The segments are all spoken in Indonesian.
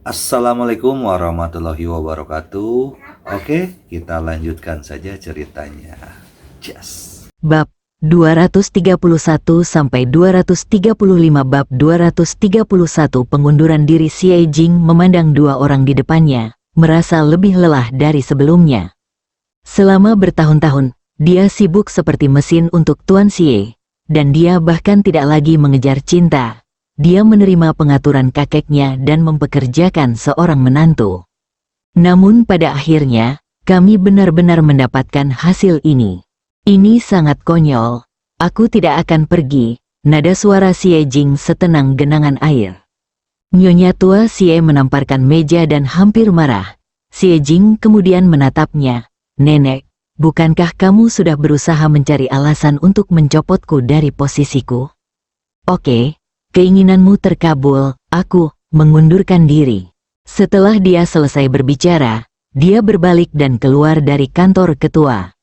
Assalamualaikum warahmatullahi wabarakatuh. Oke, kita lanjutkan saja ceritanya. Just. Bab 231 sampai 235. Bab 231. Pengunduran diri. Xie Jing memandang dua orang di depannya, merasa lebih lelah dari sebelumnya. Selama bertahun-tahun, dia sibuk seperti mesin untuk Tuan Xie, dan dia bahkan tidak lagi mengejar cinta. Dia menerima pengaturan kakeknya dan mempekerjakan seorang menantu. Namun pada akhirnya, kami benar-benar mendapatkan hasil ini. Ini sangat konyol. Aku tidak akan pergi. Nada suara Xie Jing setenang genangan air. Nyonya tua Xie menamparkan meja dan hampir marah. Xie Jing kemudian menatapnya. Nenek, bukankah kamu sudah berusaha mencari alasan untuk mencopotku dari posisiku? Oke, keinginanmu terkabul. Aku mengundurkan diri. Setelah dia selesai berbicara, dia berbalik dan keluar dari kantor ketua.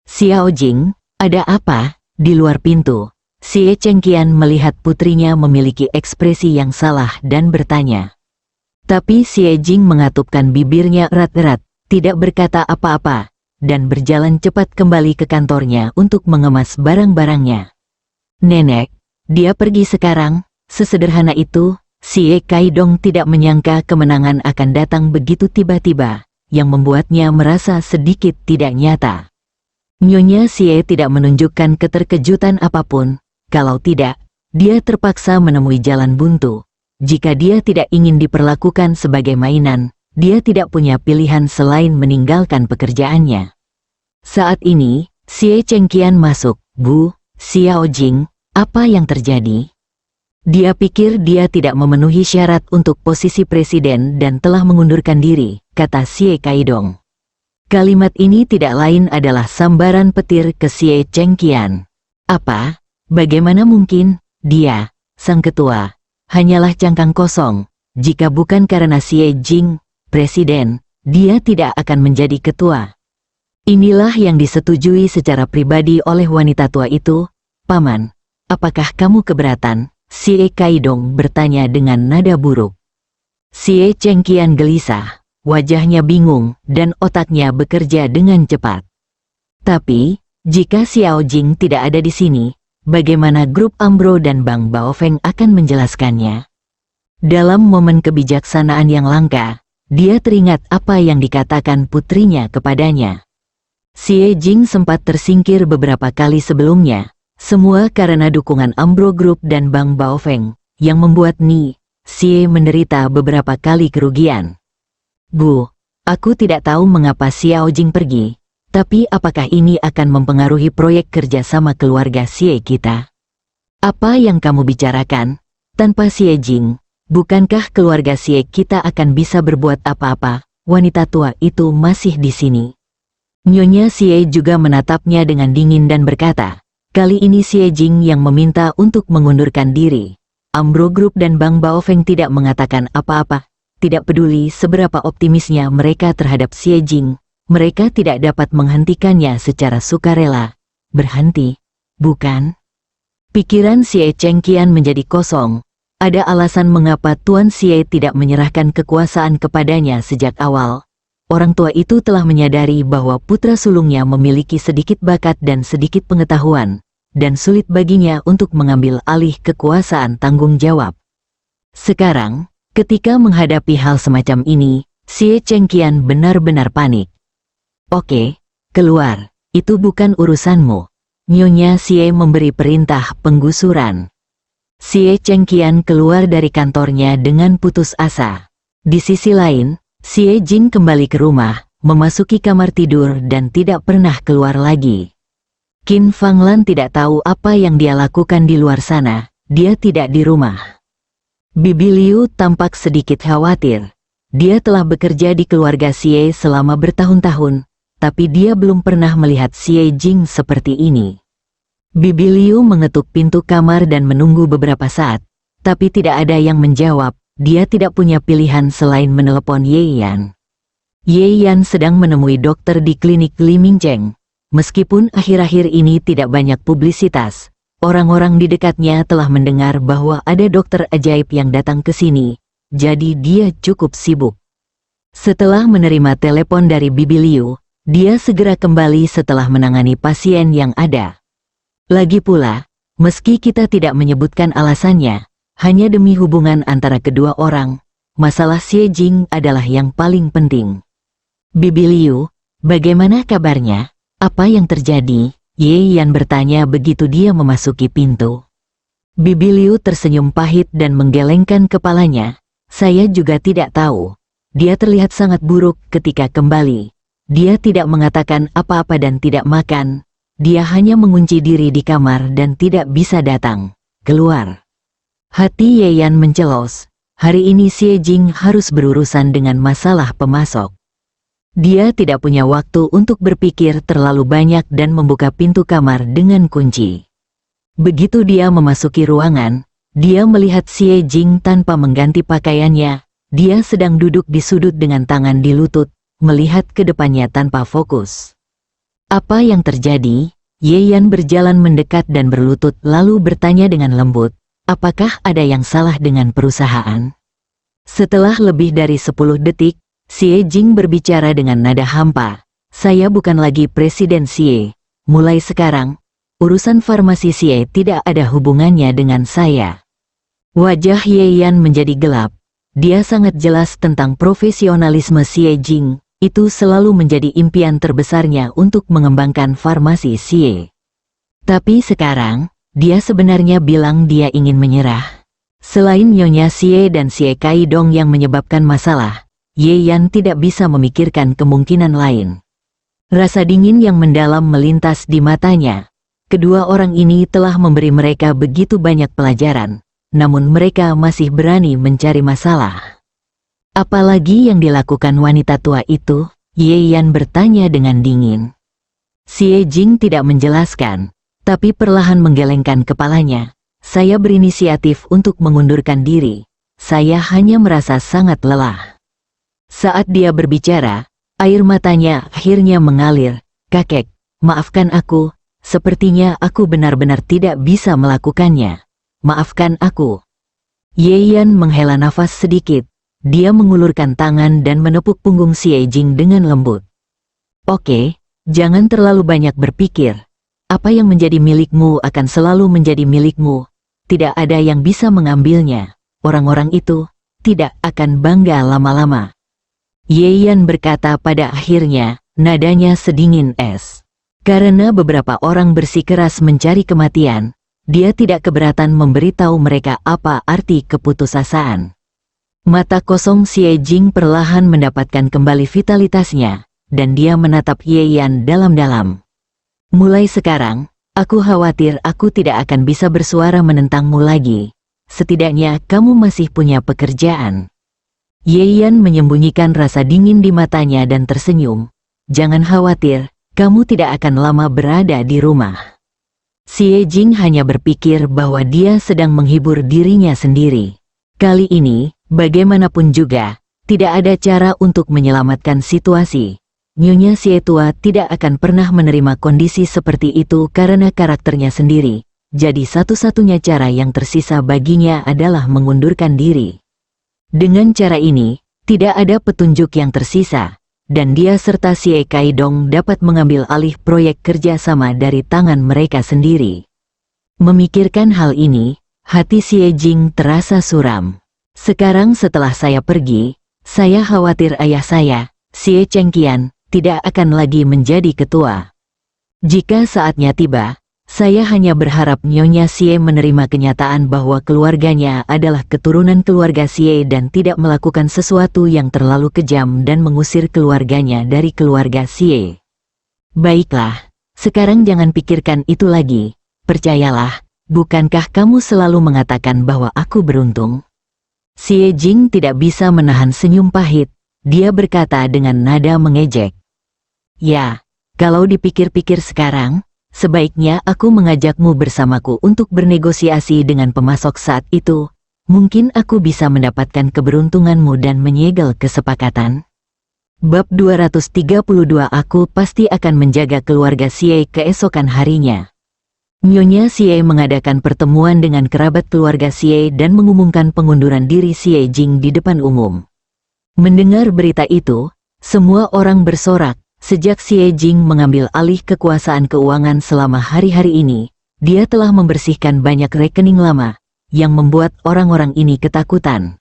Xiao Jing, ada apa? Di luar pintu, Xie Chengqian melihat putrinya memiliki ekspresi yang salah dan bertanya. Tapi Xie Jing mengatupkan bibirnya erat-erat, tidak berkata apa-apa, dan berjalan cepat kembali ke kantornya untuk mengemas barang-barangnya. Nenek, dia pergi sekarang. Sesederhana itu, Xie Kaidong tidak menyangka kemenangan akan datang begitu tiba-tiba, yang membuatnya merasa sedikit tidak nyata. Nyonya Xie tidak menunjukkan keterkejutan apapun. Kalau tidak, dia terpaksa menemui jalan buntu. Jika dia tidak ingin diperlakukan sebagai mainan, dia tidak punya pilihan selain meninggalkan pekerjaannya. Saat ini, Xie Chengqian masuk. Bu, Xiao Jing, apa yang terjadi? Dia pikir dia tidak memenuhi syarat untuk posisi presiden dan telah mengundurkan diri, kata Xie Kaidong. Kalimat ini tidak lain adalah sambaran petir ke Xie Chengqian. Apa? Bagaimana mungkin? Dia, sang ketua, hanyalah cangkang kosong. Jika bukan karena Xie Jing, presiden, dia tidak akan menjadi ketua. Inilah yang disetujui secara pribadi oleh wanita tua itu. Paman, apakah kamu keberatan? Xie Kaidong bertanya dengan nada buruk. Xie Chengqian gelisah, wajahnya bingung dan otaknya bekerja dengan cepat. Tapi, jika Xiao Jing tidak ada di sini, bagaimana grup Ambro dan Bang Baofeng akan menjelaskannya? Dalam momen kebijaksanaan yang langka, dia teringat apa yang dikatakan putrinya kepadanya. Xie Jing sempat tersingkir beberapa kali sebelumnya. Semua karena dukungan Ambro Group dan Bang Baofeng, yang membuat Xie menderita beberapa kali kerugian. Bu, aku tidak tahu mengapa Xiao Jing pergi, tapi apakah ini akan mempengaruhi proyek kerjasama keluarga Xie kita? Apa yang kamu bicarakan? Tanpa Xie Jing, bukankah keluarga Xie kita akan bisa berbuat apa-apa? Wanita tua itu masih di sini. Nyonya Xie juga menatapnya dengan dingin dan berkata, kali ini Xie Jing yang meminta untuk mengundurkan diri. Ambro Group dan Bang Baofeng tidak mengatakan apa-apa. Tidak peduli seberapa optimisnya mereka terhadap Xie Jing, mereka tidak dapat menghentikannya secara sukarela. Berhenti, bukan? Pikiran Xie Chengqian menjadi kosong. Ada alasan mengapa Tuan Xie tidak menyerahkan kekuasaan kepadanya sejak awal. Orang tua itu telah menyadari bahwa putra sulungnya memiliki sedikit bakat dan sedikit pengetahuan, dan sulit baginya untuk mengambil alih kekuasaan tanggung jawab. Sekarang, ketika menghadapi hal semacam ini, Xie Chengqian benar-benar panik. Oke, keluar, itu bukan urusanmu. Nyonya Xie memberi perintah penggusuran. Xie Chengqian keluar dari kantornya dengan putus asa. Di sisi lain, Xie Jing kembali ke rumah, memasuki kamar tidur dan tidak pernah keluar lagi. Qin Fanglan tidak tahu apa yang dia lakukan di luar sana, dia tidak di rumah. Bibi Liu tampak sedikit khawatir. Dia telah bekerja di keluarga Xie selama bertahun-tahun, tapi dia belum pernah melihat Xie Jing seperti ini. Bibi Liu mengetuk pintu kamar dan menunggu beberapa saat, tapi tidak ada yang menjawab. Dia tidak punya pilihan selain menelepon Ye Yan. Ye Yan sedang menemui dokter di klinik Li Mingcheng. Meskipun akhir-akhir ini tidak banyak publisitas, orang-orang di dekatnya telah mendengar bahwa ada dokter ajaib yang datang ke sini, jadi dia cukup sibuk. Setelah menerima telepon dari Bibi Liu, dia segera kembali setelah menangani pasien yang ada. Lagi pula, meski kita tidak menyebutkan alasannya, hanya demi hubungan antara kedua orang, masalah Xie Jing adalah yang paling penting. Bibi Liu, bagaimana kabarnya? Apa yang terjadi? Ye Yan bertanya begitu dia memasuki pintu. Bibi Liu tersenyum pahit dan menggelengkan kepalanya. Saya juga tidak tahu. Dia terlihat sangat buruk ketika kembali. Dia tidak mengatakan apa-apa dan tidak makan. Dia hanya mengunci diri di kamar dan tidak bisa datang keluar. Hati Ye Yan mencelos. Hari ini Xie Jing harus berurusan dengan masalah pemasok. Dia tidak punya waktu untuk berpikir terlalu banyak dan membuka pintu kamar dengan kunci. Begitu dia memasuki ruangan, dia melihat Xie Jing tanpa mengganti pakaiannya. Dia sedang duduk di sudut dengan tangan di lutut, melihat ke depannya tanpa fokus. Apa yang terjadi? Ye Yan berjalan mendekat dan berlutut lalu bertanya dengan lembut, apakah ada yang salah dengan perusahaan? Setelah lebih dari 10 detik, Xie Jing berbicara dengan nada hampa. Saya bukan lagi Presiden Xie. Mulai sekarang, urusan farmasi Xie tidak ada hubungannya dengan saya. Wajah Ye Yan menjadi gelap. Dia sangat jelas tentang profesionalisme Xie Jing. Itu selalu menjadi impian terbesarnya untuk mengembangkan farmasi Xie. Tapi sekarang, dia sebenarnya bilang dia ingin menyerah. Selain Nyonya Xie dan Xie Kai Dong yang menyebabkan masalah, Ye Yan tidak bisa memikirkan kemungkinan lain. Rasa dingin yang mendalam melintas di matanya. Kedua orang ini telah memberi mereka begitu banyak pelajaran, namun mereka masih berani mencari masalah. Apalagi yang dilakukan wanita tua itu? Ye Yan bertanya dengan dingin. Xie Jing tidak menjelaskan, tapi perlahan menggelengkan kepalanya. Saya berinisiatif untuk mengundurkan diri. Saya hanya merasa sangat lelah. Saat dia berbicara, air matanya akhirnya mengalir. Kakek, maafkan aku, sepertinya aku benar-benar tidak bisa melakukannya. Maafkan aku. Ye Yan menghela nafas sedikit. Dia mengulurkan tangan dan menepuk punggung Xie Jing dengan lembut. Oke, jangan terlalu banyak berpikir. Apa yang menjadi milikmu akan selalu menjadi milikmu. Tidak ada yang bisa mengambilnya. Orang-orang itu tidak akan bangga lama-lama. Ye Yan berkata pada akhirnya, nadanya sedingin es. Karena beberapa orang bersikeras mencari kematian, dia tidak keberatan memberitahu mereka apa arti keputusasaan. Mata kosong Xie Jing perlahan mendapatkan kembali vitalitasnya, dan dia menatap Ye Yan dalam-dalam. Mulai sekarang, aku khawatir aku tidak akan bisa bersuara menentangmu lagi. Setidaknya kamu masih punya pekerjaan. Ye Yan menyembunyikan rasa dingin di matanya dan tersenyum. Jangan khawatir, kamu tidak akan lama berada di rumah. Xie Jing hanya berpikir bahwa dia sedang menghibur dirinya sendiri. Kali ini, bagaimanapun juga, tidak ada cara untuk menyelamatkan situasi. Nyonya Xie tua tidak akan pernah menerima kondisi seperti itu karena karakternya sendiri. Jadi satu-satunya cara yang tersisa baginya adalah mengundurkan diri. Dengan cara ini, tidak ada petunjuk yang tersisa, dan dia serta Xie Kai Dong dapat mengambil alih proyek kerjasama dari tangan mereka sendiri. Memikirkan hal ini, hati Xie Jing terasa suram. Sekarang setelah saya pergi, saya khawatir ayah saya, Xie Chengqian, tidak akan lagi menjadi ketua. Jika saatnya tiba, saya hanya berharap Nyonya Xie menerima kenyataan bahwa keluarganya adalah keturunan keluarga Xie dan tidak melakukan sesuatu yang terlalu kejam dan mengusir keluarganya dari keluarga Xie. Baiklah, sekarang jangan pikirkan itu lagi. Percayalah, bukankah kamu selalu mengatakan bahwa aku beruntung? Xie Jing tidak bisa menahan senyum pahit. Dia berkata dengan nada mengejek. Ya, kalau dipikir-pikir sekarang, sebaiknya aku mengajakmu bersamaku untuk bernegosiasi dengan pemasok saat itu. Mungkin aku bisa mendapatkan keberuntunganmu dan menyegel kesepakatan. Bab 232 Aku pasti akan menjaga keluarga Xie keesokan harinya. Nyonya Xie mengadakan pertemuan dengan kerabat keluarga Xie dan mengumumkan pengunduran diri Xie Jing di depan umum. Mendengar berita itu, semua orang bersorak. Sejak Xie Jing mengambil alih kekuasaan keuangan selama hari-hari ini, dia telah membersihkan banyak rekening lama, yang membuat orang-orang ini ketakutan.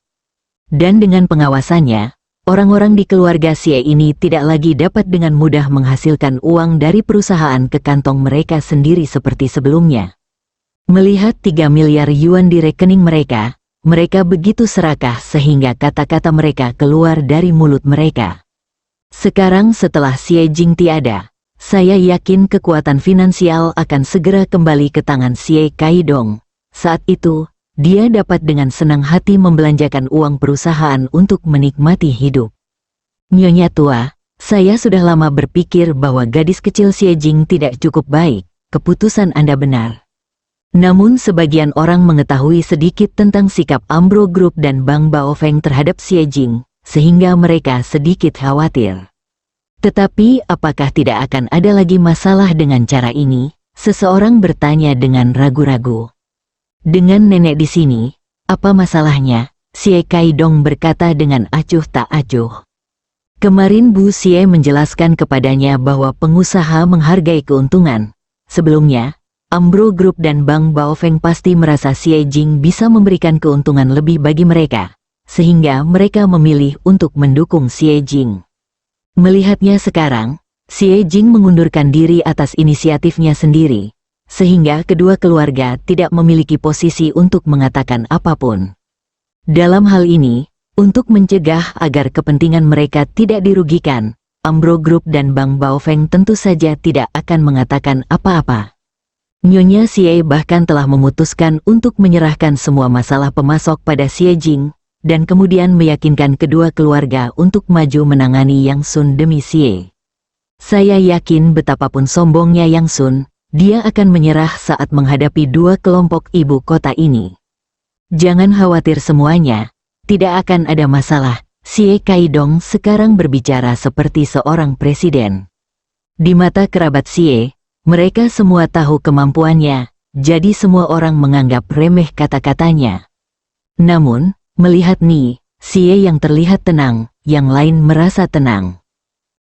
Dan dengan pengawasannya, orang-orang di keluarga Xie ini tidak lagi dapat dengan mudah menghasilkan uang dari perusahaan ke kantong mereka sendiri seperti sebelumnya. Melihat 3 miliar yuan di rekening mereka begitu serakah sehingga kata-kata mereka keluar dari mulut mereka. Sekarang setelah Xie Jing tiada, saya yakin kekuatan finansial akan segera kembali ke tangan Xie Kaidong. Saat itu, dia dapat dengan senang hati membelanjakan uang perusahaan untuk menikmati hidup. Nyonya tua, saya sudah lama berpikir bahwa gadis kecil Xie Jing tidak cukup baik. Keputusan Anda benar. Namun sebagian orang mengetahui sedikit tentang sikap Ambro Group dan Bang Baofeng terhadap Xie Jing, sehingga mereka sedikit khawatir. Tetapi apakah tidak akan ada lagi masalah dengan cara ini? Seseorang bertanya dengan ragu-ragu. Dengan nenek di sini, apa masalahnya? Xie Kaidong berkata dengan acuh tak acuh. Kemarin Bu Xie menjelaskan kepadanya bahwa pengusaha menghargai keuntungan. Sebelumnya, Ambro Group dan Bang Baofeng pasti merasa Xie Jing bisa memberikan keuntungan lebih bagi mereka, sehingga mereka memilih untuk mendukung Xie Jing. Melihatnya sekarang, Xie Jing mengundurkan diri atas inisiatifnya sendiri, sehingga kedua keluarga tidak memiliki posisi untuk mengatakan apapun. Dalam hal ini, untuk mencegah agar kepentingan mereka tidak dirugikan, Ambro Group dan Bang Baofeng tentu saja tidak akan mengatakan apa-apa. Nyonya Xie bahkan telah memutuskan untuk menyerahkan semua masalah pemasok pada Xie Jing, dan kemudian meyakinkan kedua keluarga untuk maju menangani Yang Sun demi Xie. Saya yakin betapapun sombongnya Yang Sun, dia akan menyerah saat menghadapi dua kelompok ibu kota ini. Jangan khawatir semuanya, tidak akan ada masalah. Xie Kaidong sekarang berbicara seperti seorang presiden. Di mata kerabat Xie, mereka semua tahu kemampuannya, jadi semua orang menganggap remeh kata-katanya. Namun, melihat Ni Xie yang terlihat tenang, yang lain merasa tenang.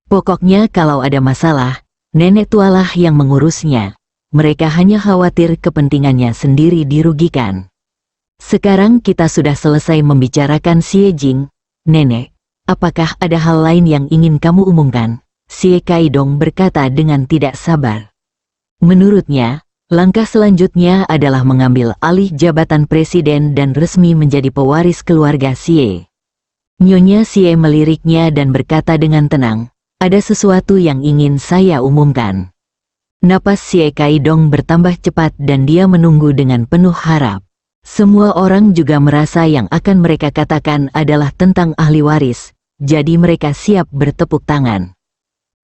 Pokoknya kalau ada masalah, nenek tualah yang mengurusnya. Mereka hanya khawatir kepentingannya sendiri dirugikan. Sekarang kita sudah selesai membicarakan Xie Jing. Nenek, apakah ada hal lain yang ingin kamu umumkan? Xie Kaidong berkata dengan tidak sabar. Menurutnya, langkah selanjutnya adalah mengambil alih jabatan presiden dan resmi menjadi pewaris keluarga Xie. Nyonya Xie meliriknya dan berkata dengan tenang, ada sesuatu yang ingin saya umumkan. Napas Xie Kaidong bertambah cepat dan dia menunggu dengan penuh harap. Semua orang juga merasa yang akan mereka katakan adalah tentang ahli waris, jadi mereka siap bertepuk tangan.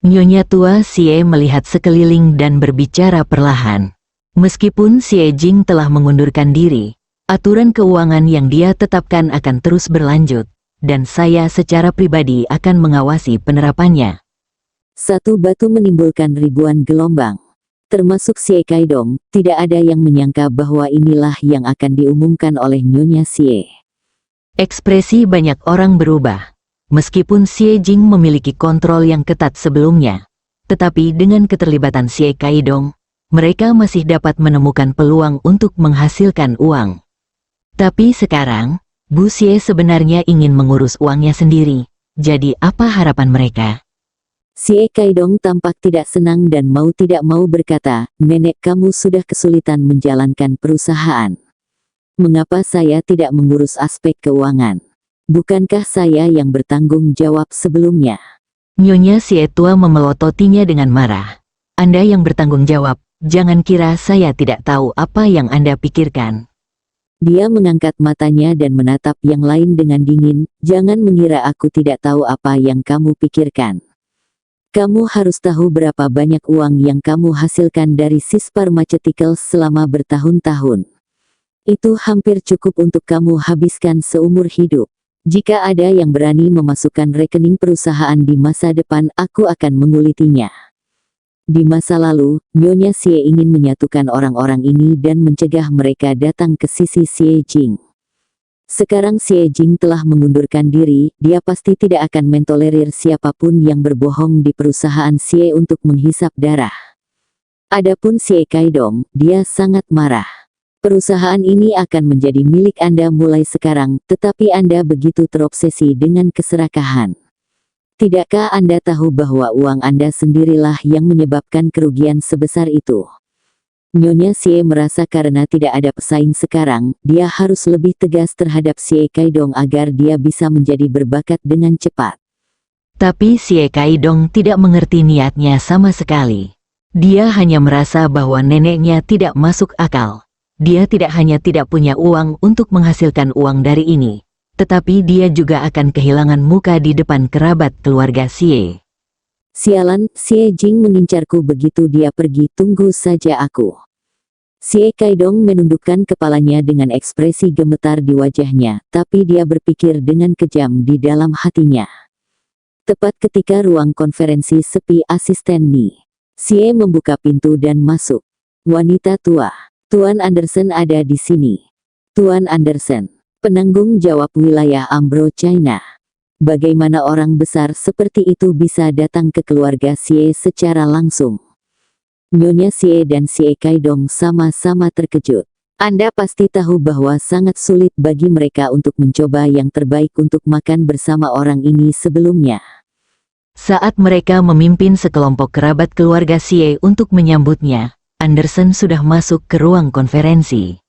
Nyonya tua Xie melihat sekeliling dan berbicara perlahan. Meskipun Xie Jing telah mengundurkan diri, aturan keuangan yang dia tetapkan akan terus berlanjut, dan saya secara pribadi akan mengawasi penerapannya. Satu batu menimbulkan ribuan gelombang. Termasuk Xie Kaidong, tidak ada yang menyangka bahwa inilah yang akan diumumkan oleh Nyonya Xie. Ekspresi banyak orang berubah. Meskipun Xie Jing memiliki kontrol yang ketat sebelumnya, tetapi dengan keterlibatan Xie Kaidong, mereka masih dapat menemukan peluang untuk menghasilkan uang. Tapi sekarang, Bu Xie sebenarnya ingin mengurus uangnya sendiri. Jadi apa harapan mereka? Xie Kaidong tampak tidak senang dan mau tidak mau berkata, nenek kamu sudah kesulitan menjalankan perusahaan. Mengapa saya tidak mengurus aspek keuangan? Bukankah saya yang bertanggung jawab sebelumnya? Nyonya Xie tua memelototinya dengan marah. Anda yang bertanggung jawab, jangan kira saya tidak tahu apa yang Anda pikirkan. Dia mengangkat matanya dan menatap yang lain dengan dingin, jangan mengira aku tidak tahu apa yang kamu pikirkan. Kamu harus tahu berapa banyak uang yang kamu hasilkan dari Sis Pharmaceuticals selama bertahun-tahun. Itu hampir cukup untuk kamu habiskan seumur hidup. Jika ada yang berani memasukkan rekening perusahaan di masa depan, aku akan mengulitinya. Di masa lalu, Nyonya Xie ingin menyatukan orang-orang ini dan mencegah mereka datang ke sisi Xie Jing. Sekarang Xie Jing telah mengundurkan diri, dia pasti tidak akan mentolerir siapapun yang berbohong di perusahaan Xie untuk menghisap darah. Adapun Xie Kaidong, dia sangat marah. Perusahaan ini akan menjadi milik Anda mulai sekarang, tetapi Anda begitu terobsesi dengan keserakahan. Tidakkah Anda tahu bahwa uang Anda sendirilah yang menyebabkan kerugian sebesar itu? Nyonya Xie merasa karena tidak ada pesaing sekarang, dia harus lebih tegas terhadap Xie Kaidong agar dia bisa menjadi berbakat dengan cepat. Tapi Xie Kaidong tidak mengerti niatnya sama sekali. Dia hanya merasa bahwa neneknya tidak masuk akal. Dia tidak hanya tidak punya uang untuk menghasilkan uang dari ini, tetapi dia juga akan kehilangan muka di depan kerabat keluarga Xie. Sialan, Xie Jing mengincarku begitu dia pergi, tunggu saja aku. Xie Kaidong menundukkan kepalanya dengan ekspresi gemetar di wajahnya, tapi dia berpikir dengan kejam di dalam hatinya. Tepat ketika ruang konferensi sepi, asisten Ni Xie membuka pintu dan masuk. Wanita tua, Tuan Anderson ada di sini. Tuan Anderson, penanggung jawab wilayah Ambro China. Bagaimana orang besar seperti itu bisa datang ke keluarga Xie secara langsung? Nyonya Xie dan Xie Kaidong sama-sama terkejut. Anda pasti tahu bahwa sangat sulit bagi mereka untuk mencoba yang terbaik untuk makan bersama orang ini sebelumnya. Saat mereka memimpin sekelompok kerabat keluarga Xie untuk menyambutnya, Anderson sudah masuk ke ruang konferensi.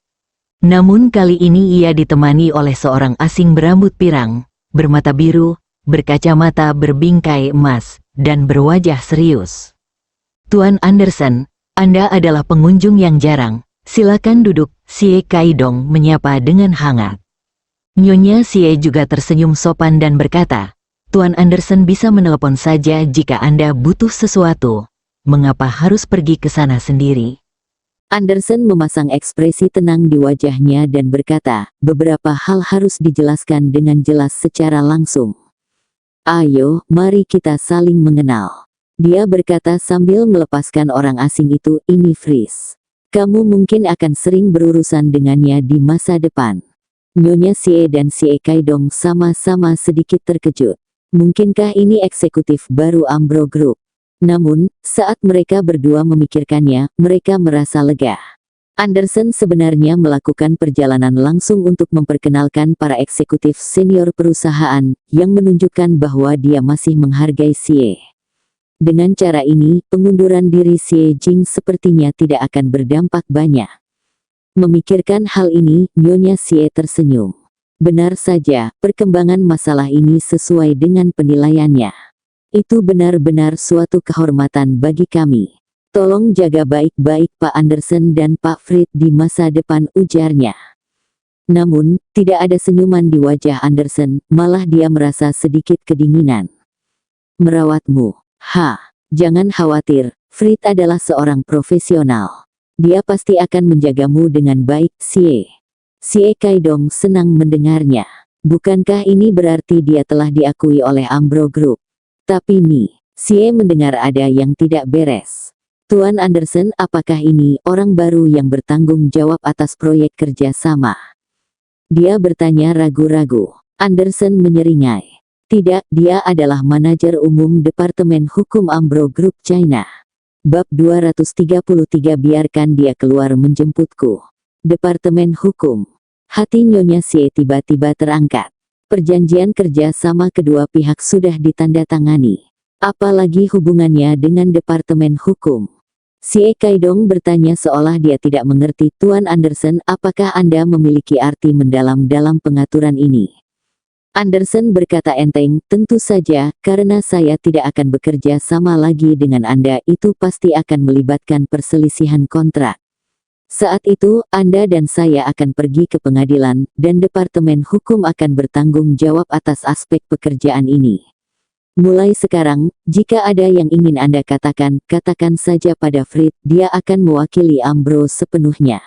Namun kali ini ia ditemani oleh seorang asing berambut pirang, bermata biru, berkacamata berbingkai emas, dan berwajah serius. Tuan Anderson, Anda adalah pengunjung yang jarang, silakan duduk, Xie Kaidong menyapa dengan hangat. Nyonya Xie juga tersenyum sopan dan berkata, Tuan Anderson bisa menelepon saja jika Anda butuh sesuatu. Mengapa harus pergi ke sana sendiri? Anderson memasang ekspresi tenang di wajahnya dan berkata, beberapa hal harus dijelaskan dengan jelas secara langsung. Ayo, mari kita saling mengenal. Dia berkata sambil melepaskan orang asing itu, ini Fris. Kamu mungkin akan sering berurusan dengannya di masa depan. Nyonya Xie dan Xie Kaidong sama-sama sedikit terkejut. Mungkinkah ini eksekutif baru Ambro Group? Namun, saat mereka berdua memikirkannya, mereka merasa lega. Anderson sebenarnya melakukan perjalanan langsung untuk memperkenalkan para eksekutif senior perusahaan, yang menunjukkan bahwa dia masih menghargai Xie. Dengan cara ini, pengunduran diri Xie Jing sepertinya tidak akan berdampak banyak. Memikirkan hal ini, Nyonya Xie tersenyum. Benar saja, perkembangan masalah ini sesuai dengan penilaiannya. Itu benar-benar suatu kehormatan bagi kami. Tolong jaga baik-baik Pak Anderson dan Pak Fried di masa depan, ujarnya. Namun, tidak ada senyuman di wajah Anderson, malah dia merasa sedikit kedinginan. Merawatmu. Jangan khawatir, Fried adalah seorang profesional. Dia pasti akan menjagamu dengan baik, Xie. Xie Kaidong senang mendengarnya. Bukankah ini berarti dia telah diakui oleh Ambro Group? Tapi Ni Xie mendengar ada yang tidak beres. Tuan Anderson, apakah ini orang baru yang bertanggung jawab atas proyek kerja sama? Dia bertanya ragu-ragu. Anderson menyeringai. Tidak, dia adalah manajer umum Departemen Hukum Ambro Group China. Bab 233, biarkan dia keluar menjemputku. Departemen Hukum. Hati Nyonya Xie tiba-tiba terangkat. Perjanjian kerja sama kedua pihak sudah ditandatangani. Apalagi hubungannya dengan Departemen Hukum. Xie Kaidong bertanya seolah dia tidak mengerti. Tuan Anderson, apakah Anda memiliki arti mendalam dalam pengaturan ini? Anderson berkata enteng, tentu saja, karena saya tidak akan bekerja sama lagi dengan Anda, itu pasti akan melibatkan perselisihan kontrak. Saat itu, Anda dan saya akan pergi ke pengadilan, dan Departemen Hukum akan bertanggung jawab atas aspek pekerjaan ini. Mulai sekarang, jika ada yang ingin Anda katakan, katakan saja pada Fried, dia akan mewakili Ambro sepenuhnya.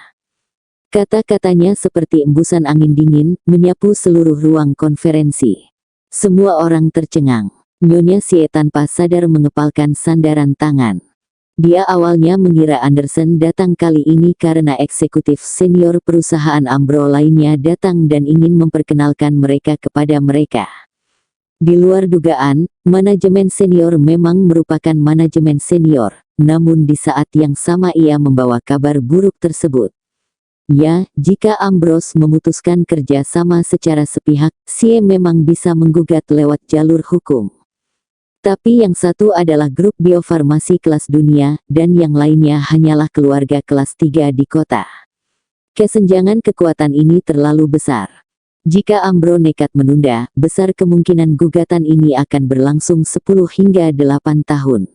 Kata-katanya seperti embusan angin dingin, menyapu seluruh ruang konferensi. Semua orang tercengang. Nyonya Xie tanpa sadar mengepalkan sandaran tangan. Dia awalnya mengira Anderson datang kali ini karena eksekutif senior perusahaan Ambro lainnya datang dan ingin memperkenalkan mereka kepada mereka. Di luar dugaan, manajemen senior memang merupakan manajemen senior, namun di saat yang sama ia membawa kabar buruk tersebut. Ya, jika Ambrose memutuskan kerja sama secara sepihak, Sie memang bisa menggugat lewat jalur hukum. Tapi yang satu adalah grup biofarmasi kelas dunia, dan yang lainnya hanyalah keluarga kelas 3 di kota. Kesenjangan kekuatan ini terlalu besar. Jika Ambro nekat menunda, besar kemungkinan gugatan ini akan berlangsung 10 hingga 8 tahun.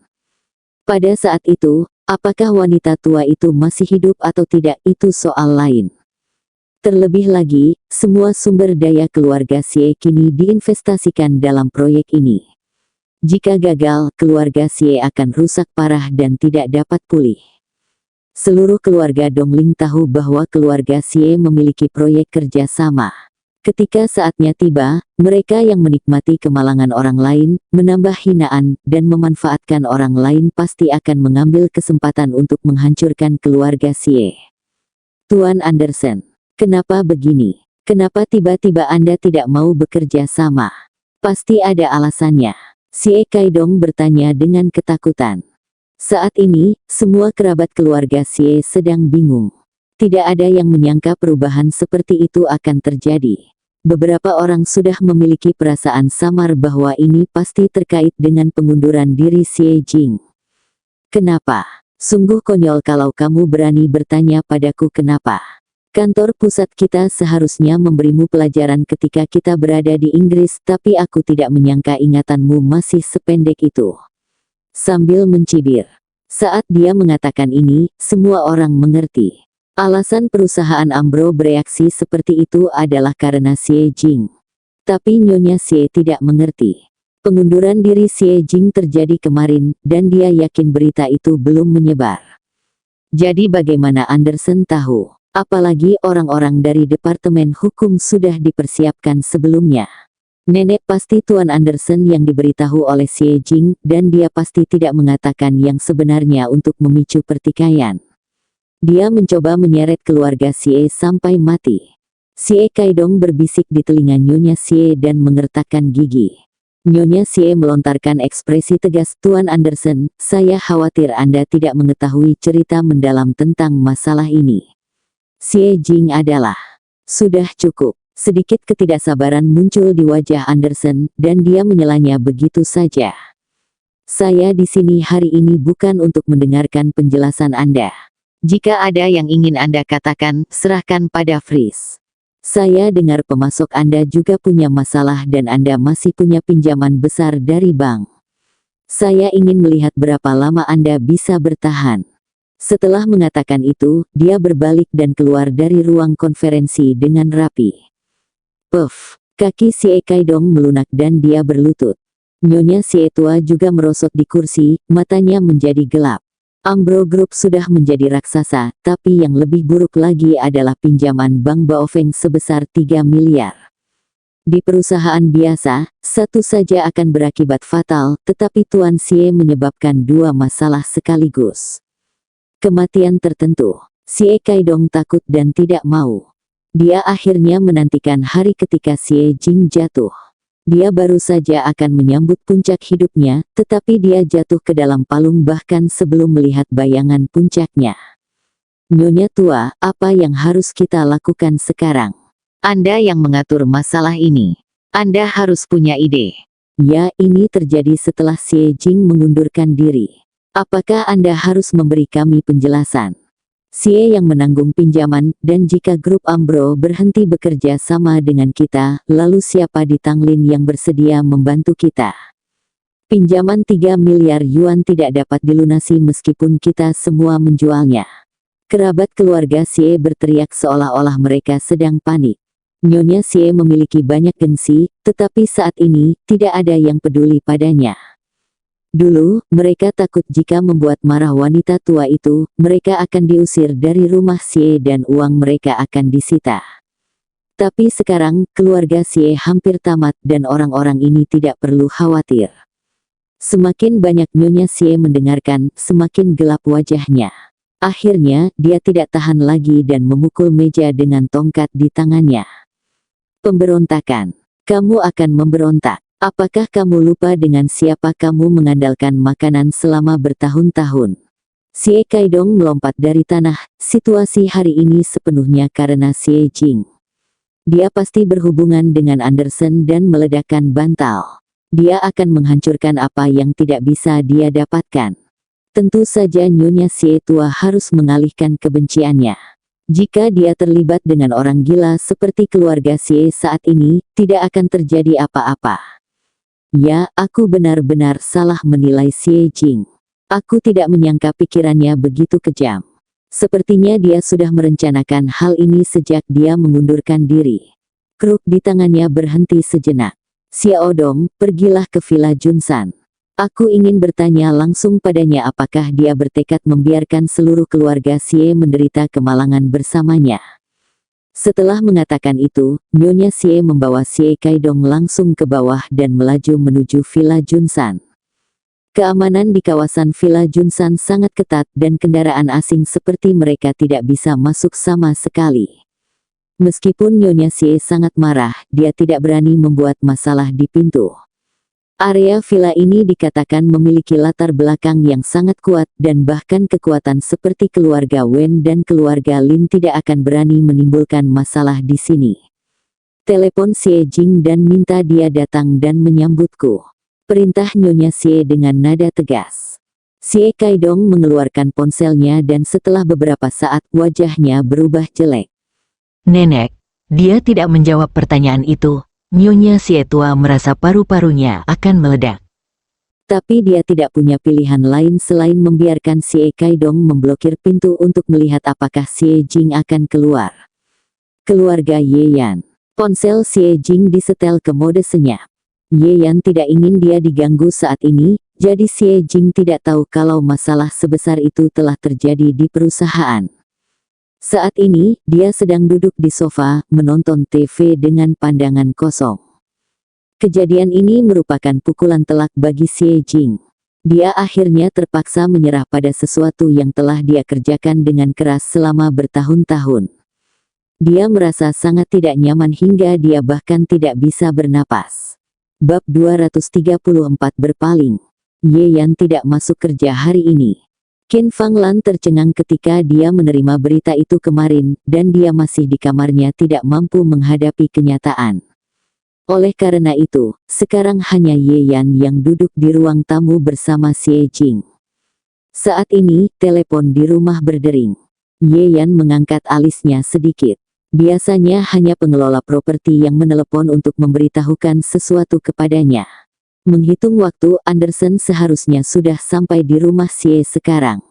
Pada saat itu, apakah wanita tua itu masih hidup atau tidak itu soal lain. Terlebih lagi, semua sumber daya keluarga Sie kini diinvestasikan dalam proyek ini. Jika gagal, keluarga Sie akan rusak parah dan tidak dapat pulih. Seluruh keluarga Dongling tahu bahwa keluarga Sie memiliki proyek kerja sama. Ketika saatnya tiba, mereka yang menikmati kemalangan orang lain, menambah hinaan, dan memanfaatkan orang lain pasti akan mengambil kesempatan untuk menghancurkan keluarga Sie. Tuan Anderson, kenapa begini? Kenapa tiba-tiba Anda tidak mau bekerja sama? Pasti ada alasannya. Sie Kaidong bertanya dengan ketakutan. Saat ini, semua kerabat keluarga Sie sedang bingung. Tidak ada yang menyangka perubahan seperti itu akan terjadi. Beberapa orang sudah memiliki perasaan samar bahwa ini pasti terkait dengan pengunduran diri Xie Jing. Kenapa? Sungguh konyol kalau kamu berani bertanya padaku kenapa. Kantor pusat kita seharusnya memberimu pelajaran ketika kita berada di Inggris, tapi aku tidak menyangka ingatanmu masih sependek itu. Sambil mencibir. Saat dia mengatakan ini, semua orang mengerti. Alasan perusahaan Ambro bereaksi seperti itu adalah karena Xie Jing. Tapi Nyonya Xie tidak mengerti. Pengunduran diri Xie Jing terjadi kemarin, dan dia yakin berita itu belum menyebar. Jadi bagaimana Anderson tahu? Apalagi orang-orang dari Departemen Hukum sudah dipersiapkan sebelumnya. Nenek pasti Tuan Anderson yang diberitahu oleh Xie Jing, dan dia pasti tidak mengatakan yang sebenarnya untuk memicu pertikaian. Dia mencoba menyeret keluarga Xie sampai mati. Xie Kaidong berbisik di telinga Nyonya Xie dan mengertakkan gigi. Nyonya Xie melontarkan ekspresi tegas, Tuan Anderson, saya khawatir Anda tidak mengetahui cerita mendalam tentang masalah ini. Xie Jing adalah. Sudah cukup. Sedikit ketidaksabaran muncul di wajah Anderson, dan dia menyelanya begitu saja. Saya di sini hari ini bukan untuk mendengarkan penjelasan Anda. Jika ada yang ingin Anda katakan, serahkan pada Fris. Saya dengar pemasok Anda juga punya masalah dan Anda masih punya pinjaman besar dari bank. Saya ingin melihat berapa lama Anda bisa bertahan. Setelah mengatakan itu, dia berbalik dan keluar dari ruang konferensi dengan rapi. Puff, kaki Xie Kaidong melunak dan dia berlutut. Nyonya Xie tua juga merosot di kursi, matanya menjadi gelap. Ambro Group sudah menjadi raksasa, tapi yang lebih buruk lagi adalah pinjaman Bank Baofeng sebesar 3 miliar. Di perusahaan biasa, satu saja akan berakibat fatal, tetapi Tuan Xie menyebabkan 2 masalah sekaligus. Kematian tertentu. Xie Kaidong takut dan tidak mau. Dia akhirnya menantikan hari ketika Xie Jing jatuh. Dia baru saja akan menyambut puncak hidupnya, tetapi dia jatuh ke dalam palung bahkan sebelum melihat bayangan puncaknya. Nyonya tua, apa yang harus kita lakukan sekarang? Anda yang mengatur masalah ini. Anda harus punya ide. Ya, ini terjadi setelah Xie Jing mengundurkan diri. Apakah Anda harus memberi kami penjelasan? Xie yang menanggung pinjaman, dan jika grup Ambro berhenti bekerja sama dengan kita, lalu siapa di Tanglin yang bersedia membantu kita? Pinjaman 3 miliar yuan tidak dapat dilunasi meskipun kita semua menjualnya. Kerabat keluarga Xie berteriak seolah-olah mereka sedang panik. Nyonya Xie memiliki banyak gengsi, tetapi saat ini, tidak ada yang peduli padanya. Dulu, mereka takut jika membuat marah wanita tua itu, mereka akan diusir dari rumah Xie dan uang mereka akan disita. Tapi sekarang, keluarga Xie hampir tamat dan orang-orang ini tidak perlu khawatir. Semakin banyak Nyonya Xie mendengarkan, semakin gelap wajahnya. Akhirnya, dia tidak tahan lagi dan memukul meja dengan tongkat di tangannya. Pemberontakan. Kamu akan memberontak. Apakah kamu lupa dengan siapa kamu mengandalkan makanan selama bertahun-tahun? Xie Kaidong melompat dari tanah. Situasi hari ini sepenuhnya karena Xie Jing. Dia pasti berhubungan dengan Anderson dan meledakkan bantal. Dia akan menghancurkan apa yang tidak bisa dia dapatkan. Tentu saja Nyonya Xie tua harus mengalihkan kebenciannya. Jika dia terlibat dengan orang gila seperti keluarga Xie saat ini, tidak akan terjadi apa-apa. Ya, aku benar-benar salah menilai Xie Jing. Aku tidak menyangka pikirannya begitu kejam. Sepertinya dia sudah merencanakan hal ini sejak dia mengundurkan diri. Kruk di tangannya berhenti sejenak. Xiao Dong, pergilah ke Villa Junsan. Aku ingin bertanya langsung padanya apakah dia bertekad membiarkan seluruh keluarga Xie menderita kemalangan bersamanya. Setelah mengatakan itu, Nyonya Xie membawa Xie Kaidong langsung ke bawah dan melaju menuju Villa Junsan. Keamanan di kawasan Villa Junsan sangat ketat dan kendaraan asing seperti mereka tidak bisa masuk sama sekali. Meskipun Nyonya Xie sangat marah, dia tidak berani membuat masalah di pintu. Area villa ini dikatakan memiliki latar belakang yang sangat kuat dan bahkan kekuatan seperti keluarga Wen dan keluarga Lin tidak akan berani menimbulkan masalah di sini. Telepon Xie Jing dan minta dia datang dan menyambutku. Perintah Nyonya Xie dengan nada tegas. Xie Kaidong mengeluarkan ponselnya dan setelah beberapa saat wajahnya berubah jelek. Nenek, dia tidak menjawab pertanyaan itu. Nyonya Xie tua merasa paru-parunya akan meledak. Tapi dia tidak punya pilihan lain selain membiarkan Xie Kaidong memblokir pintu untuk melihat apakah Xie Jing akan keluar. Keluarga Ye Yan. Ponsel Xie Jing disetel ke mode senyap. Ye Yan tidak ingin dia diganggu saat ini, jadi Xie Jing tidak tahu kalau masalah sebesar itu telah terjadi di perusahaan. Saat ini, dia sedang duduk di sofa, menonton TV dengan pandangan kosong. Kejadian ini merupakan pukulan telak bagi Xie Jing. Dia akhirnya terpaksa menyerah pada sesuatu yang telah dia kerjakan dengan keras selama bertahun-tahun. Dia merasa sangat tidak nyaman hingga dia bahkan tidak bisa bernapas. Bab 234 berpaling. Ye Yan tidak masuk kerja hari ini. Qin Fanglan tercengang ketika dia menerima berita itu kemarin, dan dia masih di kamarnya tidak mampu menghadapi kenyataan. Oleh karena itu, sekarang hanya Ye Yan yang duduk di ruang tamu bersama Xie Jing. Saat ini, telepon di rumah berdering. Ye Yan mengangkat alisnya sedikit. Biasanya hanya pengelola properti yang menelepon untuk memberitahukan sesuatu kepadanya. Menghitung waktu, Anderson seharusnya sudah sampai di rumah Xie sekarang.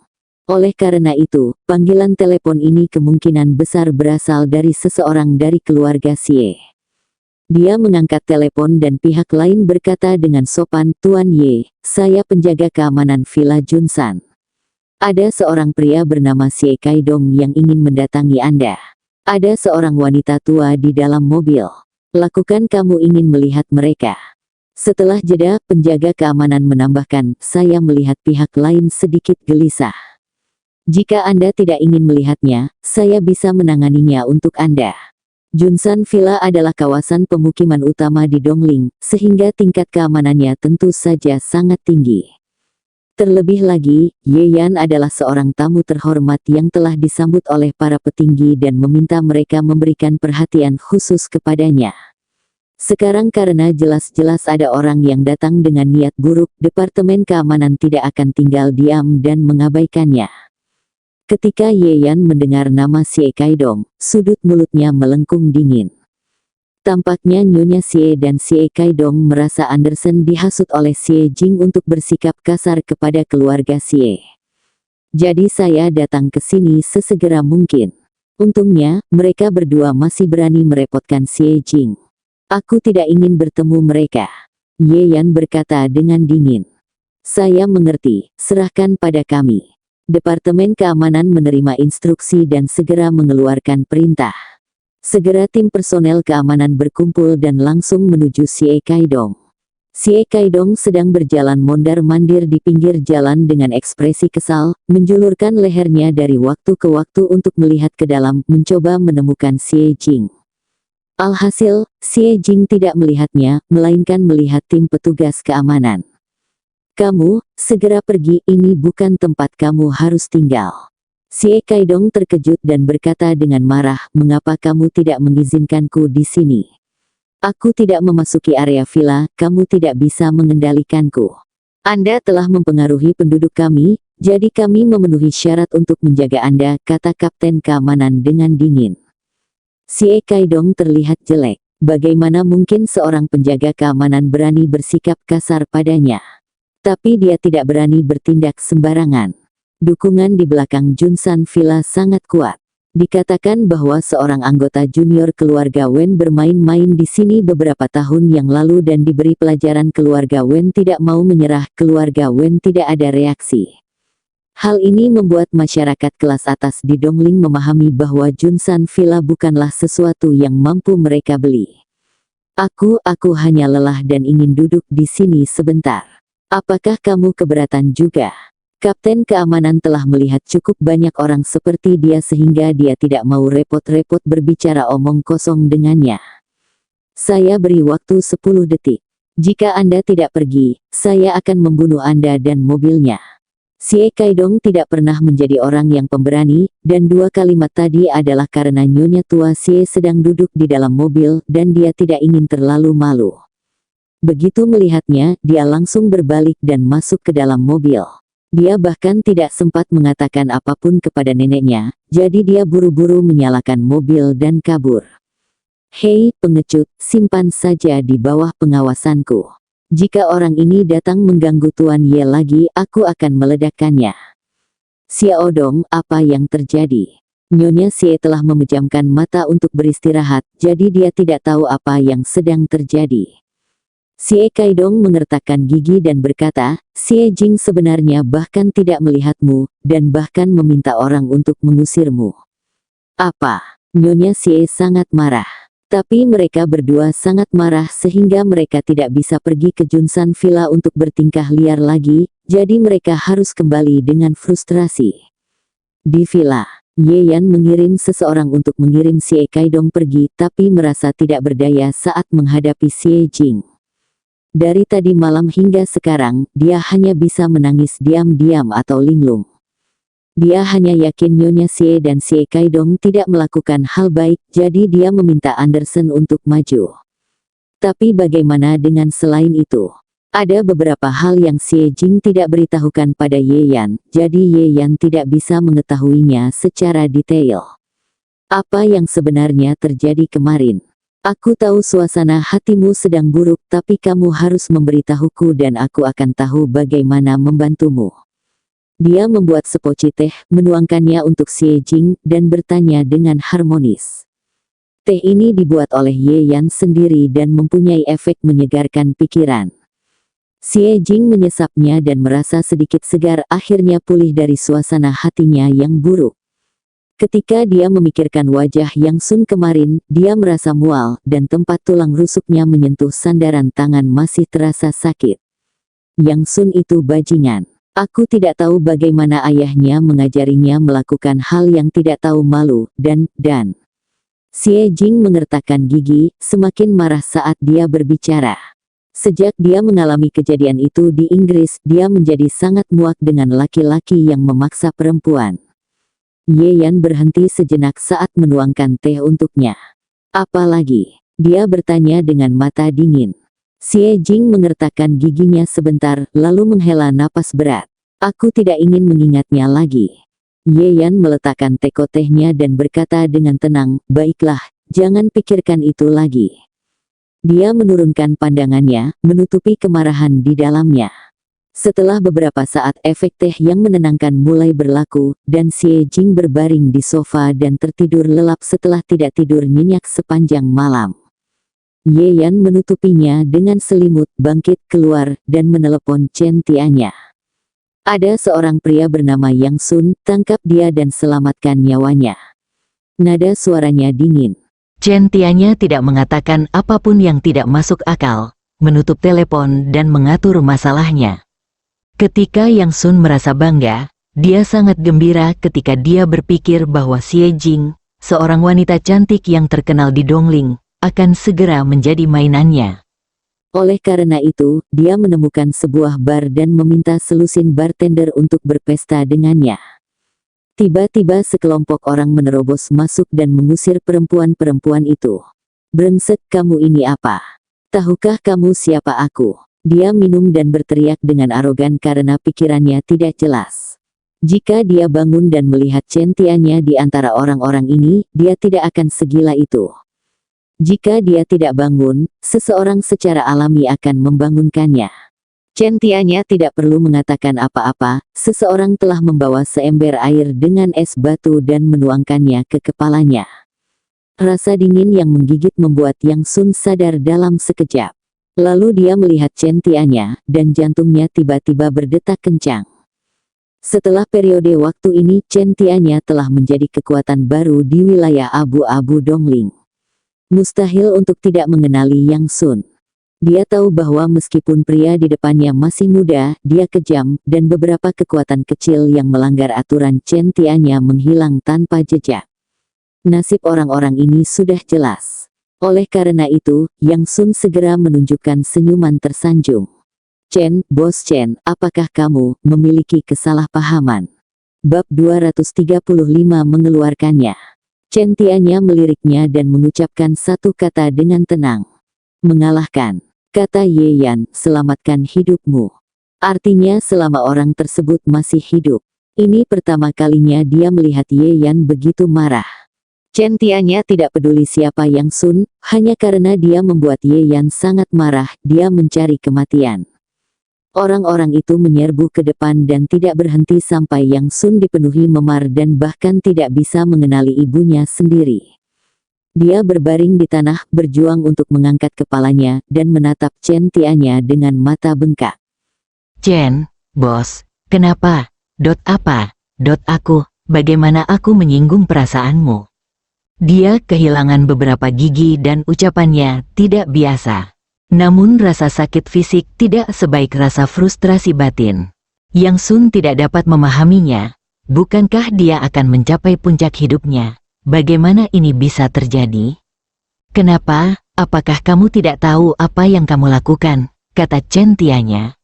Oleh karena itu, panggilan telepon ini kemungkinan besar berasal dari seseorang dari keluarga Xie. Dia mengangkat telepon dan pihak lain berkata dengan sopan, "Tuan Ye, saya penjaga keamanan Villa Junsan. Ada seorang pria bernama Xie Kaidong yang ingin mendatangi Anda. Ada seorang wanita tua di dalam mobil. Lakukan kamu ingin melihat mereka." Setelah jeda, penjaga keamanan menambahkan, "Saya melihat pihak lain sedikit gelisah. Jika Anda tidak ingin melihatnya, saya bisa menanganinya untuk Anda." Junsan Villa adalah kawasan pemukiman utama di Dongling, sehingga tingkat keamanannya tentu saja sangat tinggi. Terlebih lagi, Ye Yan adalah seorang tamu terhormat yang telah disambut oleh para petinggi dan meminta mereka memberikan perhatian khusus kepadanya. Sekarang karena jelas-jelas ada orang yang datang dengan niat buruk, Departemen Keamanan tidak akan tinggal diam dan mengabaikannya. Ketika Ye Yan mendengar nama Xie Kaidong, sudut mulutnya melengkung dingin. Tampaknya Nyonya Xie dan Xie Kaidong merasa Anderson dihasut oleh Xie Jing untuk bersikap kasar kepada keluarga Xie. Jadi saya datang ke sini sesegera mungkin. Untungnya, mereka berdua masih berani merepotkan Xie Jing. Aku tidak ingin bertemu mereka. Ye Yan berkata dengan dingin. Saya mengerti, serahkan pada kami. Departemen Keamanan menerima instruksi dan segera mengeluarkan perintah. Segera tim personel keamanan berkumpul dan langsung menuju Xie Kaidong. Xie Kaidong sedang berjalan mondar-mandir di pinggir jalan dengan ekspresi kesal, menjulurkan lehernya dari waktu ke waktu untuk melihat ke dalam, mencoba menemukan Xie Jing. Alhasil, Xie Jing tidak melihatnya, melainkan melihat tim petugas keamanan. "Kamu, segera pergi, ini bukan tempat kamu harus tinggal." Xie Kaidong terkejut dan berkata dengan marah, "Mengapa kamu tidak mengizinkanku di sini? Aku tidak memasuki area villa, kamu tidak bisa mengendalikanku. Anda telah mempengaruhi penduduk kami, jadi kami memenuhi syarat untuk menjaga Anda," kata Kapten Keamanan dengan dingin. Xie Kaidong terlihat jelek. Bagaimana mungkin seorang penjaga keamanan berani bersikap kasar padanya? Tapi dia tidak berani bertindak sembarangan. Dukungan di belakang Junsan Villa sangat kuat. Dikatakan bahwa seorang anggota junior keluarga Wen bermain-main di sini beberapa tahun yang lalu dan diberi pelajaran. Keluarga Wen tidak mau menyerah, keluarga Wen tidak ada reaksi. Hal ini membuat masyarakat kelas atas di Dongling memahami bahwa Junsan Villa bukanlah sesuatu yang mampu mereka beli. Aku hanya lelah dan ingin duduk di sini sebentar. Apakah kamu keberatan juga?" Kapten keamanan telah melihat cukup banyak orang seperti dia sehingga dia tidak mau repot-repot berbicara omong kosong dengannya. "Saya beri waktu 10 detik. Jika Anda tidak pergi, saya akan membunuh Anda dan mobilnya." Xie Kaidong tidak pernah menjadi orang yang pemberani, dan dua kalimat tadi adalah karena Nyonya tua Xie sedang duduk di dalam mobil dan dia tidak ingin terlalu malu. Begitu melihatnya, dia langsung berbalik dan masuk ke dalam mobil. Dia bahkan tidak sempat mengatakan apapun kepada neneknya, jadi dia buru-buru menyalakan mobil dan kabur. "Hei, pengecut, simpan saja di bawah pengawasanku. Jika orang ini datang mengganggu Tuan Ye lagi, aku akan meledakkannya." "Xiao Dong, apa yang terjadi?" Nyonya Xie telah memejamkan mata untuk beristirahat, jadi dia tidak tahu apa yang sedang terjadi. Xie Kaidong mengertakkan gigi dan berkata, "Xie Jing sebenarnya bahkan tidak melihatmu, dan bahkan meminta orang untuk mengusirmu." "Apa?" Nyonya Xie sangat marah. Tapi mereka berdua sangat marah sehingga mereka tidak bisa pergi ke Junsan Villa untuk bertingkah liar lagi, jadi mereka harus kembali dengan frustrasi. Di villa, Ye Yan mengirim seseorang untuk mengirim Xie Kaidong pergi tapi merasa tidak berdaya saat menghadapi Xie Jing. Dari tadi malam hingga sekarang, dia hanya bisa menangis diam-diam atau linglung. Dia hanya yakin Nyonya Xie dan Xie Kaidong tidak melakukan hal baik, jadi dia meminta Anderson untuk maju. Tapi bagaimana dengan selain itu? Ada beberapa hal yang Xie Jing tidak beritahukan pada Ye Yan, jadi Ye Yan tidak bisa mengetahuinya secara detail. Apa yang sebenarnya terjadi kemarin? Aku tahu suasana hatimu sedang buruk, tapi kamu harus memberitahuku dan aku akan tahu bagaimana membantumu. Dia membuat sepoci teh, menuangkannya untuk Xie Jing, dan bertanya dengan harmonis. Teh ini dibuat oleh Ye Yan sendiri dan mempunyai efek menyegarkan pikiran. Xie Jing menyesapnya dan merasa sedikit segar, akhirnya pulih dari suasana hatinya yang buruk. Ketika dia memikirkan wajah Yang Sun kemarin, dia merasa mual, dan tempat tulang rusuknya menyentuh sandaran tangan masih terasa sakit. Yang Sun itu bajingan. Aku tidak tahu bagaimana ayahnya mengajarinya melakukan hal yang tidak tahu malu, dan. Xie Jing mengertakkan gigi, semakin marah saat dia berbicara. Sejak dia mengalami kejadian itu di Inggris, dia menjadi sangat muak dengan laki-laki yang memaksa perempuan. Ye Yan berhenti sejenak saat menuangkan teh untuknya. "Apa lagi?" dia bertanya dengan mata dingin. Xie Jing mengertakkan giginya sebentar, lalu menghela napas berat. "Aku tidak ingin mengingatnya lagi." Ye Yan meletakkan teko tehnya dan berkata dengan tenang, "Baiklah, jangan pikirkan itu lagi." Dia menurunkan pandangannya, menutupi kemarahan di dalamnya. Setelah beberapa saat efek teh yang menenangkan mulai berlaku, dan Xie Jing berbaring di sofa dan tertidur lelap setelah tidak tidur nyenyak sepanjang malam. Ye Yan menutupinya dengan selimut, bangkit keluar, dan menelepon Chen Tianya. "Ada seorang pria bernama Yang Sun, tangkap dia dan selamatkan nyawanya." Nada suaranya dingin. Chen Tianya tidak mengatakan apapun yang tidak masuk akal. menutup telepon dan mengatur masalahnya. Ketika Yang Sun merasa bangga, dia sangat gembira ketika dia berpikir bahwa Xie Jing, seorang wanita cantik yang terkenal di Dongling, akan segera menjadi mainannya. Oleh karena itu, dia menemukan sebuah bar dan meminta selusin bartender untuk berpesta dengannya. Tiba-tiba sekelompok orang menerobos masuk dan mengusir perempuan-perempuan itu. "Brengsek, kamu ini apa? Tahukah kamu siapa aku?" Dia minum dan berteriak dengan arogan karena pikirannya tidak jelas. Jika dia bangun dan melihat Chen Tianya di antara orang-orang ini, dia tidak akan segila itu. Jika dia tidak bangun, seseorang secara alami akan membangunkannya. Chen Tianya tidak perlu mengatakan apa-apa, seseorang telah membawa seember air dengan es batu dan menuangkannya ke kepalanya. Rasa dingin yang menggigit membuat Yang Sun sadar dalam sekejap. Lalu dia melihat Chen Tianya, dan jantungnya tiba-tiba berdetak kencang. Setelah periode waktu ini, Chen Tianya telah menjadi kekuatan baru di wilayah abu-abu Dongling. Mustahil untuk tidak mengenali Yang Sun. Dia tahu bahwa meskipun pria di depannya masih muda, dia kejam, dan beberapa kekuatan kecil yang melanggar aturan Chen Tianya menghilang tanpa jejak. Nasib orang-orang ini sudah jelas. Oleh karena itu, Yang Sun segera menunjukkan senyuman tersanjung. "Chen, Bos Chen, apakah kamu memiliki kesalahpahaman?" Bab 235 mengeluarkannya. Chen Tianya meliriknya dan mengucapkan satu kata dengan tenang. "Mengalahkan." Kata Ye Yan, "Selamatkan hidupmu." Artinya selama orang tersebut masih hidup. Ini pertama kalinya dia melihat Ye Yan begitu marah. Chen Tianya tidak peduli siapa Yang Sun, hanya karena dia membuat Ye Yan sangat marah, dia mencari kematian. Orang-orang itu menyerbu ke depan dan tidak berhenti sampai Yang Sun dipenuhi memar dan bahkan tidak bisa mengenali ibunya sendiri. Dia berbaring di tanah, berjuang untuk mengangkat kepalanya, dan menatap Chen Tianya dengan mata bengkak. "Chen, bos, kenapa? Apa? Aku, bagaimana aku menyinggung perasaanmu?" Dia kehilangan beberapa gigi dan ucapannya tidak biasa. Namun rasa sakit fisik tidak sebaik rasa frustrasi batin. Yang Sun tidak dapat memahaminya. Bukankah dia akan mencapai puncak hidupnya? Bagaimana ini bisa terjadi? "Kenapa? Apakah kamu tidak tahu apa yang kamu lakukan?" kata Chen Tianya.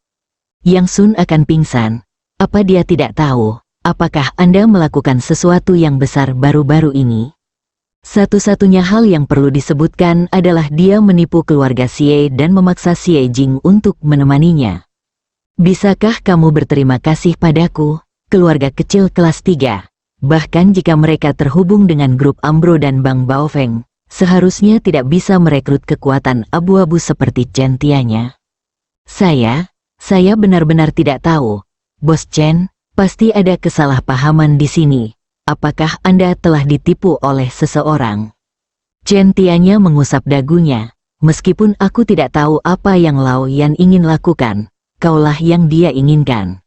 "Yang Sun akan pingsan. Apa dia tidak tahu? Apakah Anda melakukan sesuatu yang besar baru-baru ini?" Satu-satunya hal yang perlu disebutkan adalah dia menipu keluarga Xie dan memaksa Xie Jing untuk menemaninya. "Bisakah kamu berterima kasih padaku, keluarga kecil kelas 3? Bahkan jika mereka terhubung dengan grup Ambro dan Bang Baofeng, seharusnya tidak bisa merekrut kekuatan abu-abu seperti Chen Tianya." Saya benar-benar tidak tahu. Bos Chen, pasti ada kesalahpahaman di sini. Apakah Anda telah ditipu oleh seseorang? Chen Tianya mengusap dagunya. "Meskipun aku tidak tahu apa yang Lao Yan ingin lakukan, kaulah yang dia inginkan."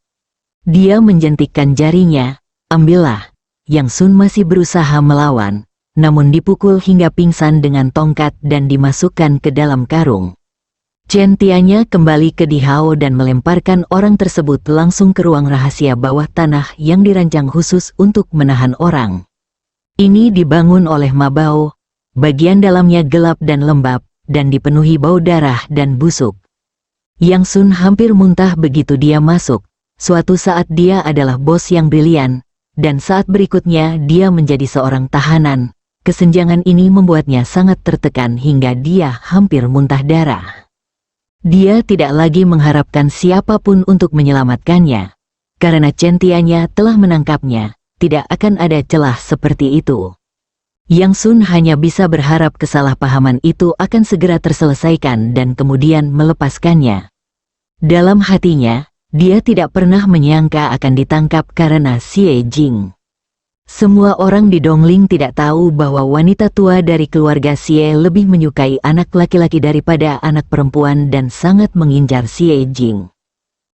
Dia menjentikkan jarinya. "Ambillah." Yang Sun masih berusaha melawan, namun dipukul hingga pingsan dengan tongkat dan dimasukkan ke dalam karung. Chen Tianya kembali ke Di Hao dan melemparkan orang tersebut langsung ke ruang rahasia bawah tanah yang dirancang khusus untuk menahan orang. Ini dibangun oleh Ma Bao. Bagian dalamnya gelap dan lembab, dan dipenuhi bau darah dan busuk. Yang Sun hampir muntah begitu dia masuk. Suatu saat dia adalah bos yang brilian, dan saat berikutnya dia menjadi seorang tahanan. Kesenjangan ini membuatnya sangat tertekan hingga dia hampir muntah darah. Dia tidak lagi mengharapkan siapapun untuk menyelamatkannya. Karena Chen Tianya telah menangkapnya, tidak akan ada celah seperti itu. Yang Sun hanya bisa berharap kesalahpahaman itu akan segera terselesaikan dan kemudian melepaskannya. Dalam hatinya, dia tidak pernah menyangka akan ditangkap karena Xie Jing. Semua orang di Dongling tidak tahu bahwa wanita tua dari keluarga Xie lebih menyukai anak laki-laki daripada anak perempuan dan sangat mengincar Xie Jing.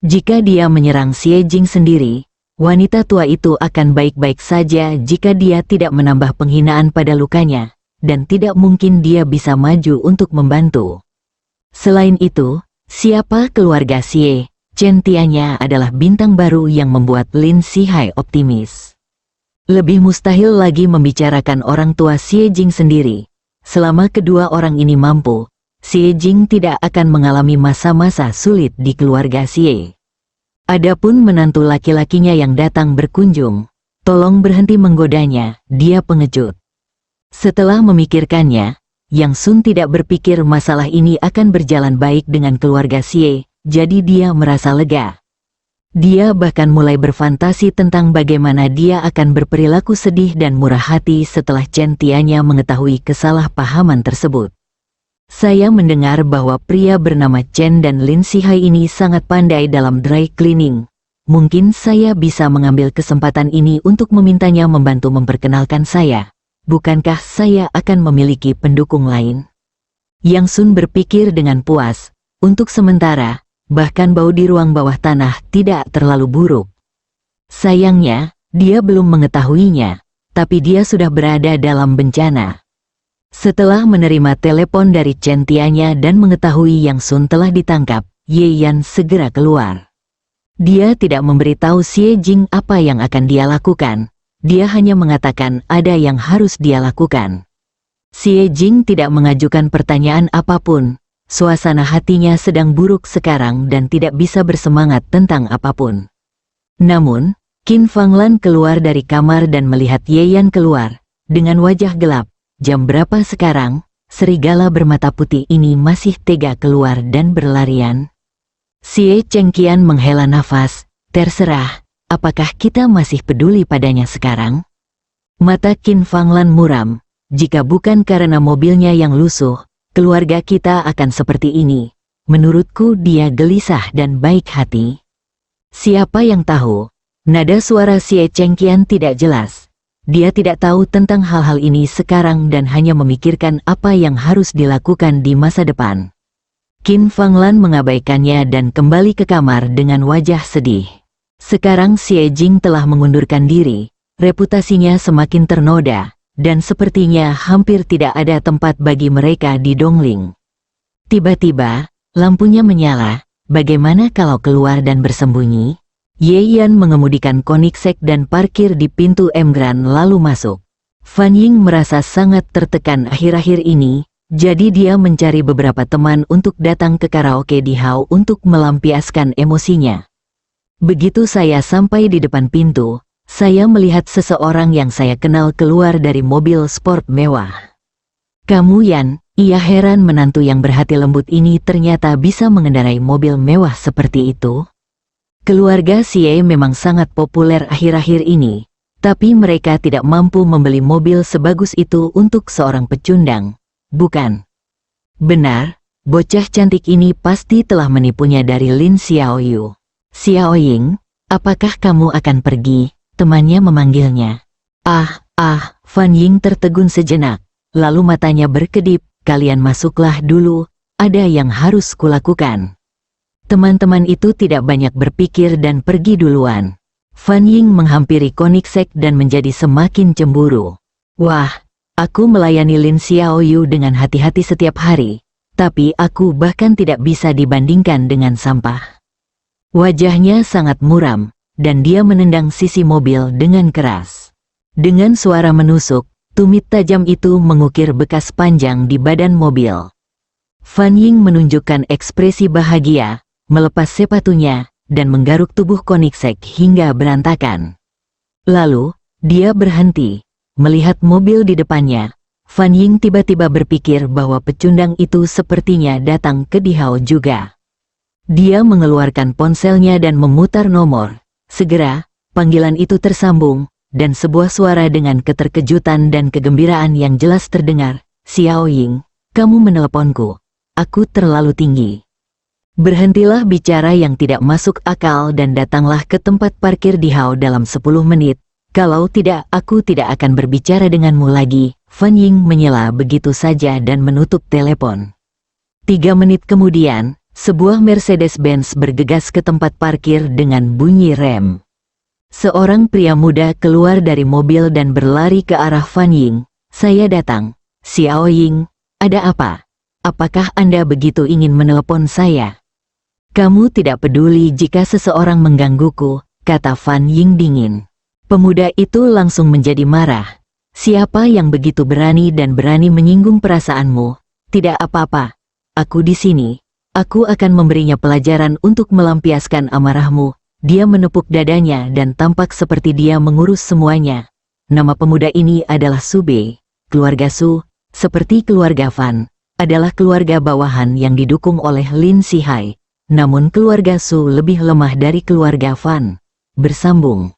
Jika dia menyerang Xie Jing sendiri, wanita tua itu akan baik-baik saja jika dia tidak menambah penghinaan pada lukanya, dan tidak mungkin dia bisa maju untuk membantu. Selain itu, siapa keluarga Xie? Chen Tianya adalah bintang baru yang membuat Lin Sihai optimis. Lebih mustahil lagi membicarakan orang tua Xie Jing sendiri. Selama kedua orang ini mampu, Xie Jing tidak akan mengalami masa-masa sulit di keluarga Xie. Adapun menantu laki-lakinya yang datang berkunjung, tolong berhenti menggodanya, dia pengecut. Setelah memikirkannya, Yang Sun tidak berpikir masalah ini akan berjalan baik dengan keluarga Xie, jadi dia merasa lega. Dia bahkan mulai berfantasi tentang bagaimana dia akan berperilaku sedih dan murah hati setelah Chen Tianya mengetahui kesalahpahaman tersebut. Saya mendengar bahwa pria bernama Chen dan Lin Sihai ini sangat pandai dalam dry cleaning. Mungkin saya bisa mengambil kesempatan ini untuk memintanya membantu memperkenalkan saya. Bukankah saya akan memiliki pendukung lain? Yang Sun berpikir dengan puas. Untuk sementara, bahkan bau di ruang bawah tanah tidak terlalu buruk. Sayangnya, dia belum mengetahuinya, tapi dia sudah berada dalam bencana. Setelah menerima telepon dari Chen Tianya dan mengetahui Yang Sun telah ditangkap, Ye Yan segera keluar. Dia tidak memberitahu Xie Jing apa yang akan dia lakukan. Dia hanya mengatakan ada yang harus dia lakukan. Xie Jing tidak mengajukan pertanyaan apapun. Suasana hatinya sedang buruk sekarang dan tidak bisa bersemangat tentang apapun. Namun, Qin Fanglan keluar dari kamar dan melihat Ye Yan keluar. Dengan wajah gelap, jam berapa sekarang? Serigala bermata putih ini masih tega keluar dan berlarian. Xie Chengqian menghela nafas, terserah. Apakah kita masih peduli padanya sekarang? Mata Qin Fanglan muram. Jika bukan karena mobilnya yang lusuh, keluarga kita akan seperti ini. Menurutku dia gelisah dan baik hati. Siapa yang tahu? Nada suara Xie Chengqian tidak jelas. Dia tidak tahu tentang hal-hal ini sekarang dan hanya memikirkan apa yang harus dilakukan di masa depan. Qin Fanglan mengabaikannya dan kembali ke kamar dengan wajah sedih. Sekarang Xie Jing telah mengundurkan diri, reputasinya semakin ternoda, dan sepertinya hampir tidak ada tempat bagi mereka di Dongling. Tiba-tiba, lampunya menyala. Bagaimana kalau keluar dan bersembunyi? Ye Yan mengemudikan Koenigsegg dan parkir di pintu Emgran lalu masuk. Fan Ying merasa sangat tertekan akhir-akhir ini, jadi dia mencari beberapa teman untuk datang ke karaoke di Hao untuk melampiaskan emosinya. Begitu saya sampai di depan pintu, saya melihat seseorang yang saya kenal keluar dari mobil sport mewah. Kamu Yan? Ia heran menantu yang berhati lembut ini ternyata bisa mengendarai mobil mewah seperti itu. Keluarga Xie memang sangat populer akhir-akhir ini, tapi mereka tidak mampu membeli mobil sebagus itu untuk seorang pecundang, bukan? Benar, bocah cantik ini pasti telah menipunya dari Lin Xiaoyu. Xiaoying, apakah kamu akan pergi? Temannya memanggilnya. Fan Ying tertegun sejenak, lalu matanya berkedip, kalian masuklah dulu, ada yang harus kulakukan. Teman-teman itu tidak banyak berpikir dan pergi duluan. Fan Ying menghampiri Koenigsegg dan menjadi semakin cemburu. Wah, aku melayani Lin Xiaoyu dengan hati-hati setiap hari, tapi aku bahkan tidak bisa dibandingkan dengan sampah. Wajahnya sangat muram, dan dia menendang sisi mobil dengan keras. Dengan suara menusuk, tumit tajam itu mengukir bekas panjang di badan mobil. Fan Ying menunjukkan ekspresi bahagia, melepas sepatunya, dan menggaruk tubuh Koenigsegg hingga berantakan. Lalu, dia berhenti, melihat mobil di depannya. Fan Ying tiba-tiba berpikir bahwa pecundang itu sepertinya datang ke Dihao juga. Dia mengeluarkan ponselnya dan memutar nomor. Segera, panggilan itu tersambung, dan sebuah suara dengan keterkejutan dan kegembiraan yang jelas terdengar. Xiaoying, kamu meneleponku. Aku terlalu tinggi. Berhentilah bicara yang tidak masuk akal dan datanglah ke tempat parkir di Hao dalam 10 menit. Kalau tidak, aku tidak akan berbicara denganmu lagi. Fan Ying menyela begitu saja dan menutup telepon. 3 menit kemudian, sebuah Mercedes-Benz bergegas ke tempat parkir dengan bunyi rem. Seorang pria muda keluar dari mobil dan berlari ke arah Fan Ying. Saya datang. Xiaoying, ada apa? apakah Anda begitu ingin menelepon saya? Kamu tidak peduli jika seseorang menggangguku, kata Fan Ying dingin. Pemuda itu langsung menjadi marah. Siapa yang begitu berani dan berani menyinggung perasaanmu? Tidak apa-apa. Aku di sini. Aku akan memberinya pelajaran untuk melampiaskan amarahmu. Dia menepuk dadanya dan tampak seperti dia mengurus semuanya. Nama pemuda ini adalah Sube. Keluarga Su, seperti keluarga Fan, adalah keluarga bawahan yang didukung oleh Lin Sihai. Namun keluarga Su lebih lemah dari keluarga Fan. Bersambung.